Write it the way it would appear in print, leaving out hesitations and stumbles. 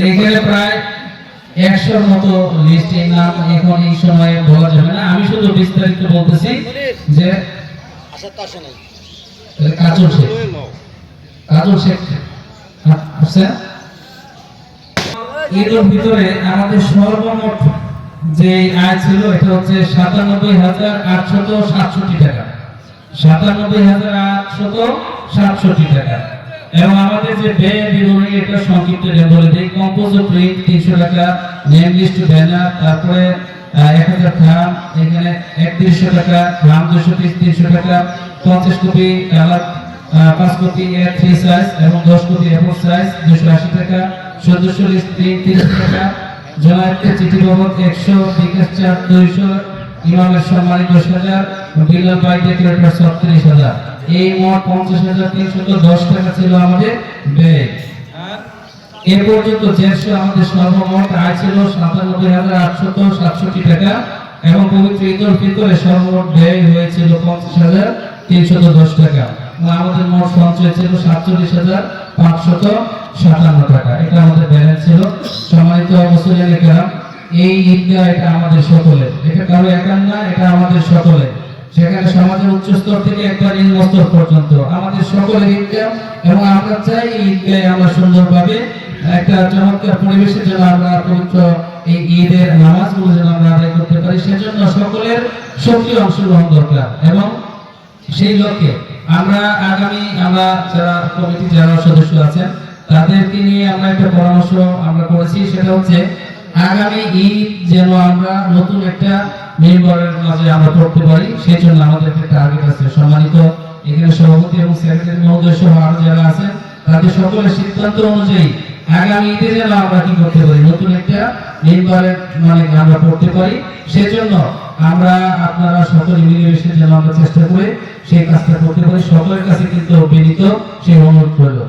এখানে প্রায় 100 মতো লিস্টের নাম এখন এই সময়ে বলা যাবে না, আমি শুধু বিস্তারিত বলতেছি যে কাজল শেখ আচ্ছা, এর ভিতরে আমাদের সর্বমোট যে আয় ছিল এটা হচ্ছে 97,867 টাকা, 97,867 টাকা। এবং আমাদের যে ব্যয় বিবরণী এটা সংক্ষিপ্ত বলে দিই। কম্পোজ প্রিন্ট 300 টাকা, নেম লিস্ট ব্যানার, তারপরে 1000 খাম, এখানে 3100 টাকা, খাম 230 300 টাকা, 50 copy colour 5 copy A3 size এবং 10 কপি A4 সাইজ 280 টাকা, সদস্য লিস্ট 30 টাকা, জমায়েত চিঠি বাবদ 100, বিকাশ চার্জ 200, ইমামের সম্মানী 10,000, বিল্লাল বাই ডেকোরেটর 36,000। এই মোট 50,310 টাকা ছিল আমাদের ব্যয়। এ পর্যন্ত জ্যেষ্ঠ আমাদের সর্বমোট আয় ছিল 97,867 টাকা এবং পবিত্র ঈদ উল ফিতরে সর্বমোট ব্যয় হয়েছিল 50,310 টাকা। আমাদের মোট সঞ্চয় ছিল 47,557 টাকা। এটা আমাদের ব্যালেন্স ছিল। সম্মানিত মুসলিম کرام, এই ঈদগাহ এটা আমাদের সকলের, এটা কারো একার না, এটা আমাদের সকলের। সেখানে সমাজের উচ্চ স্তর থেকে একবার নিম্ন স্তর পর্যন্ত আমাদের সকলের ঈদগাহ, এবং আমরা চাই এই ঈদগাহে আমরা সুন্দরভাবে একটা চমৎকার পরিবেশের জন্য আমরা পবিত্র এই ঈদের নামাজগুলো যেন আমরা আদায় করতে পারি, সেজন্য সকলের সক্রিয় অংশগ্রহণ দরকার। এবং সেই লক্ষ্যে আমরা যারা কমিটি যারা সদস্য আছেন তাদেরকে নিয়ে আমরা একটা পরামর্শ আমরা করেছি, সেটা হচ্ছে আগামী ঈদ যেন আমরা নতুন একটা মেম্বারের মাঝে আমরা করতে পারি, সেই জন্য আমাদের একটা টার্গেট আছে। সম্মানিত এখানে সভাপতি এবং সেক্রেটারি মহোদয় সহ আরো যারা আছেন তাদের সকলের সিদ্ধান্ত অনুযায়ী আগামী ঈদে যেন আমরা কি করতে পারি, নতুন একটা মেম্বারের মানে আমরা করতে পারি। সেজন্য আমরা আপনারা সকলে মিলেমিশে যেন আমরা চেষ্টা করে সেই কাজটা করতে পারি। সকলের কাছে কিন্তু বিনীত সেই অনুরোধ করলো।